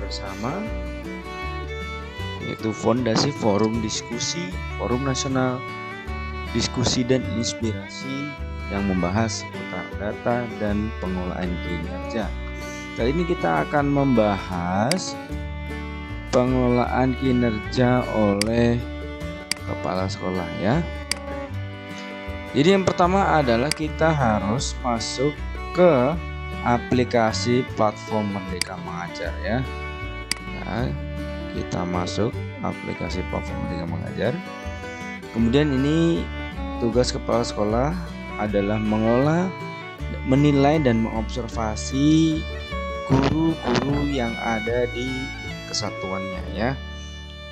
bersama, yaitu Fondasi Forum Diskusi Forum Nasional Diskusi dan Inspirasi yang membahas seputar data dan pengelolaan kinerja. Kali ini kita akan membahas pengelolaan kinerja oleh kepala sekolah ya. Jadi yang pertama adalah kita harus masuk ke aplikasi platform Merdeka Mengajar ya. Nah, kita masuk aplikasi platform Merdeka Mengajar. Kemudian ini tugas kepala sekolah adalah mengelola, menilai dan mengobservasi guru-guru yang ada di kesatuannya ya.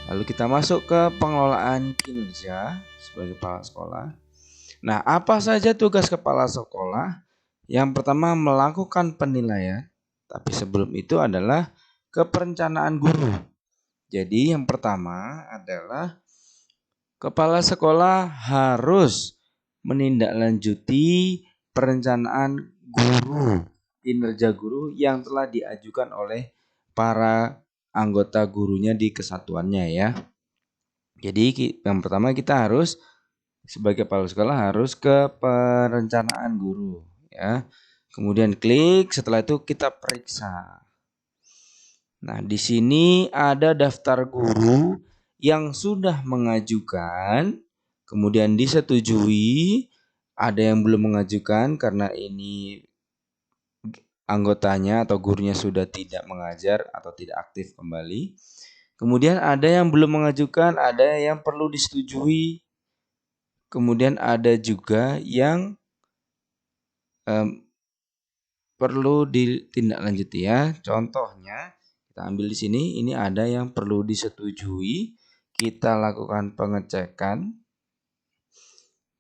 Lalu kita masuk ke pengelolaan kinerja sebagai kepala sekolah. Nah, apa saja tugas kepala sekolah? Yang pertama melakukan penilaian, tapi sebelum itu adalah keperencanaan guru. Jadi yang pertama adalah kepala sekolah harus menindaklanjuti perencanaan guru, kinerja guru yang telah diajukan oleh para anggota gurunya di kesatuannya ya. Jadi yang pertama kita harus sebagai kepala sekolah harus ke perencanaan guru ya. Kemudian klik, setelah itu kita periksa. Nah, di sini ada daftar guru yang sudah mengajukan, kemudian disetujui, ada yang belum mengajukan karena ini anggotanya atau gurunya sudah tidak mengajar atau tidak aktif kembali. Kemudian ada yang belum mengajukan, ada yang perlu disetujui. Kemudian ada juga yang perlu ditindaklanjuti ya. Contohnya kita ambil di sini, ini ada yang perlu disetujui. Kita lakukan pengecekan.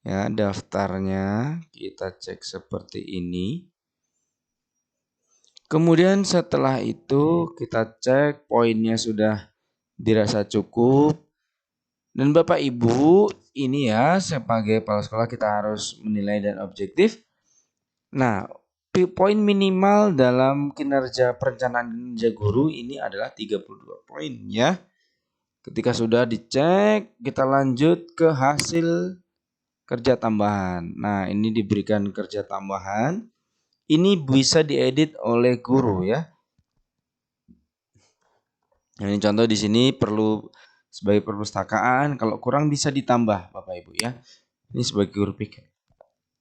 Ya, daftarnya kita cek seperti ini. Kemudian setelah itu kita cek poinnya sudah dirasa cukup. Dan Bapak Ibu, ini ya sebagai kepala sekolah kita harus menilai dan objektif. Nah, poin minimal dalam kinerja perencanaan kinerja guru ini adalah 32 poin ya. Ketika sudah dicek, kita lanjut ke hasil kerja tambahan. Nah, ini diberikan kerja tambahan. Ini bisa diedit oleh guru ya. Nah, ini contoh di sini perlu sebagai perpustakaan, kalau kurang bisa ditambah Bapak Ibu ya. Ini sebagai guru PIK.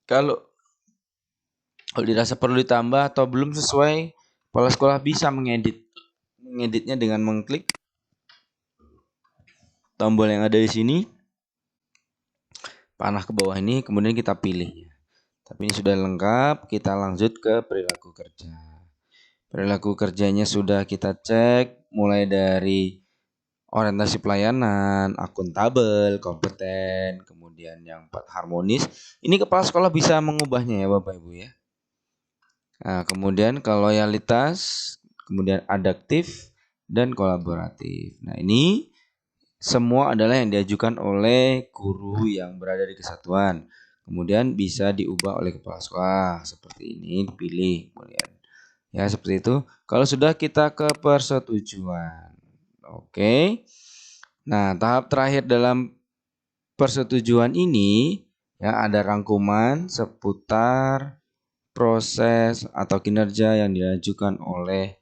Kalau dirasa perlu ditambah atau belum sesuai, kepala sekolah bisa mengeditnya dengan mengklik tombol yang ada di sini, panah ke bawah ini, kemudian kita pilih. Tapi ini sudah lengkap, kita lanjut ke perilaku kerja. Perilaku kerjanya sudah kita cek, mulai dari orientasi pelayanan, akuntabel, kompeten, kemudian yang harmonis. Ini kepala sekolah bisa mengubahnya ya Bapak Ibu ya. Nah, kemudian ke loyalitas, kemudian adaptif dan kolaboratif. Nah, ini semua adalah yang diajukan oleh guru yang berada di kesatuan. Kemudian bisa diubah oleh kepala sekolah seperti ini, dipilih kemudian. Ya, seperti itu. Kalau sudah kita ke persetujuan. Oke. Nah, tahap terakhir dalam persetujuan ini ya ada rangkuman seputar proses atau kinerja yang diajukan oleh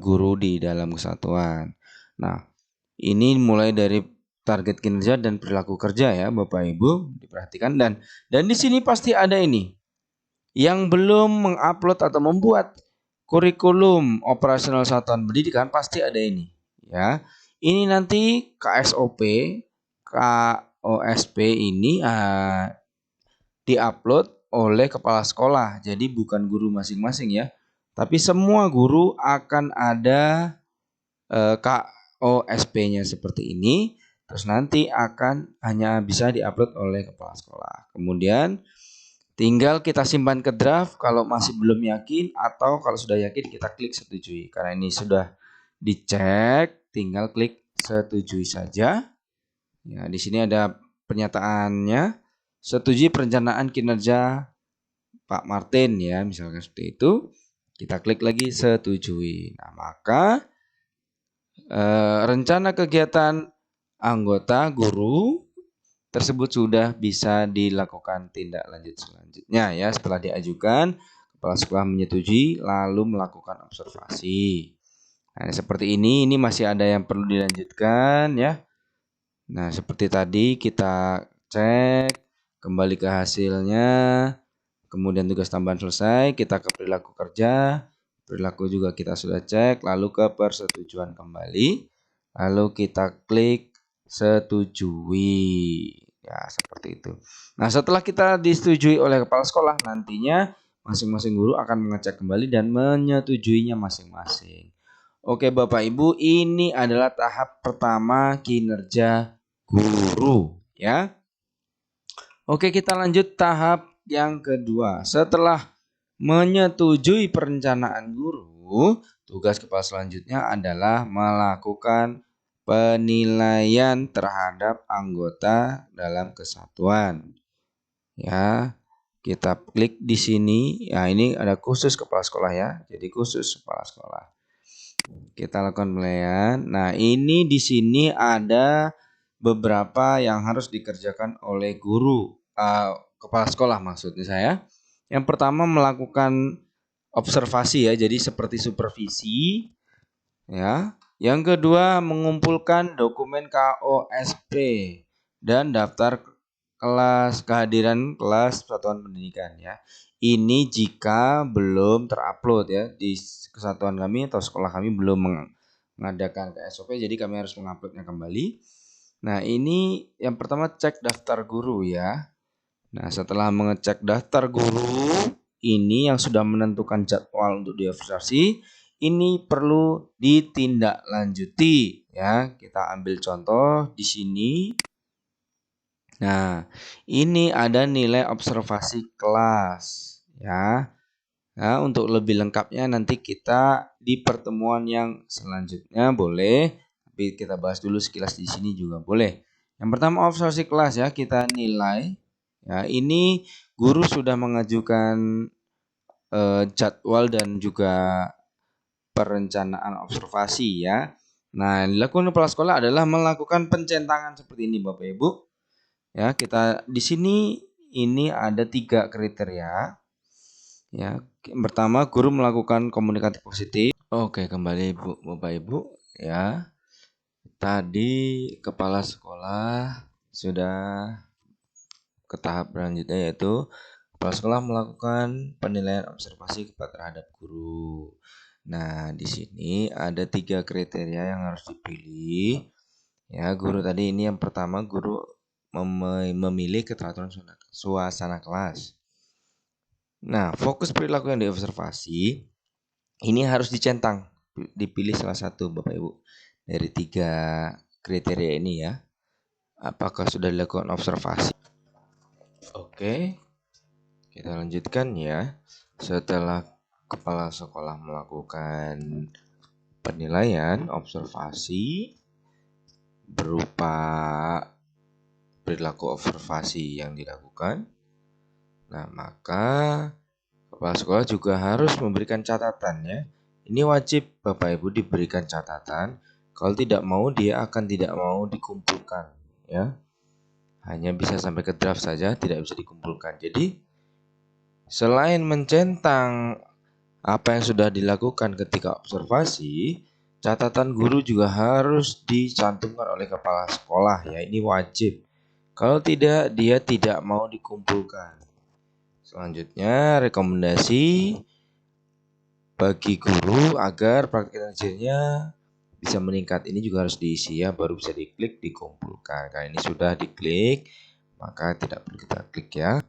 guru di dalam kesatuan. Nah, ini mulai dari target kinerja dan perilaku kerja ya Bapak Ibu, diperhatikan dan di sini pasti ada ini. Yang belum mengupload atau membuat kurikulum operasional satuan pendidikan pasti ada ini ya. Ini nanti KSOP, KOSP ini diupload oleh kepala sekolah. Jadi bukan guru masing-masing ya. Tapi semua guru akan ada KOSP-nya seperti ini. Terus nanti akan hanya bisa diupload oleh kepala sekolah. Kemudian tinggal kita simpan ke draft kalau masih belum yakin, atau kalau sudah yakin kita klik setujui. Karena ini sudah dicek, tinggal klik setujui saja. Ya, di sini ada pernyataannya. Setujui perencanaan kinerja Pak Martin ya, misalkan seperti itu. Kita klik lagi setujui. Nah, maka rencana kegiatan anggota guru tersebut sudah bisa dilakukan tindak lanjut selanjutnya ya. Setelah diajukan, kepala sekolah menyetujui lalu melakukan observasi. Nah, seperti ini masih ada yang perlu dilanjutkan ya. Nah, seperti tadi kita cek kembali ke hasilnya, kemudian tugas tambahan selesai, kita ke perilaku kerja, perilaku juga kita sudah cek, lalu ke persetujuan kembali, lalu kita klik setujui. Ya, seperti itu. Nah, setelah kita disetujui oleh kepala sekolah, nantinya masing-masing guru akan mengecek kembali dan menyetujuinya masing-masing. Oke, Bapak Ibu, ini adalah tahap pertama kinerja guru, ya. Oke, kita lanjut tahap yang kedua. Setelah menyetujui perencanaan guru, tugas kepala selanjutnya adalah melakukan penilaian terhadap anggota dalam kesatuan. Ya, kita klik di sini. Ya, ini ada khusus kepala sekolah ya. Jadi khusus kepala sekolah. Kita lakukan penilaian. Nah, ini di sini ada beberapa yang harus dikerjakan oleh guru, kepala sekolah maksudnya saya. Yang pertama melakukan observasi ya, jadi seperti supervisi ya. Yang kedua mengumpulkan dokumen KOSP dan daftar kelas kehadiran kelas satuan pendidikan ya. Ini jika belum terupload ya di kesatuan kami atau sekolah kami belum mengadakan KSOP, jadi kami harus menguploadnya kembali. Nah, ini yang pertama cek daftar guru ya. Nah, setelah mengecek daftar guru, ini yang sudah menentukan jadwal untuk diobservasi, ini perlu ditindaklanjuti ya. Kita ambil contoh di sini. Nah, ini ada nilai observasi kelas ya. Nah, untuk lebih lengkapnya nanti kita di pertemuan yang selanjutnya boleh, tapi kita bahas dulu sekilas di sini juga boleh. Yang pertama observasi kelas ya, kita nilai. Ya, ini guru sudah mengajukan jadwal dan juga perencanaan observasi ya. Nah, yang dilakukan kepala sekolah adalah melakukan pencentangan seperti ini Bapak Ibu. Ya, kita di sini ini ada 3 kriteria. Ya, yang pertama guru melakukan komunikasi positif. Oke, kembali Bapak Ibu ya. Tadi kepala sekolah sudah ke tahap berikutnya yaitu kepala sekolah melakukan penilaian observasi terhadap guru. Nah, di sini ada 3 kriteria yang harus dipilih. Ya, guru tadi ini yang pertama guru memilih keteraturan suasana kelas. Nah, fokus perilaku yang diobservasi ini harus dicentang, dipilih salah satu Bapak Ibu dari 3 kriteria ini ya. Apakah sudah dilakukan observasi? Oke, kita lanjutkan ya. Setelah kepala sekolah melakukan penilaian observasi berupa perilaku observasi yang dilakukan, nah maka kepala sekolah juga harus memberikan catatan ya. Ini wajib Bapak Ibu diberikan catatan. Kalau tidak mau dia akan tidak mau dikumpulkan ya. Hanya bisa sampai ke draft saja, tidak bisa dikumpulkan. Jadi selain mencentang apa yang sudah dilakukan ketika observasi, catatan guru juga harus dicantumkan oleh kepala sekolah ya. Ini wajib. Kalau tidak, dia tidak mau dikumpulkan. Selanjutnya, rekomendasi bagi guru agar praktik ngajarnya bisa meningkat. Ini juga harus diisi ya, baru bisa diklik dikumpulkan. Karena ini sudah diklik, maka tidak perlu kita klik ya.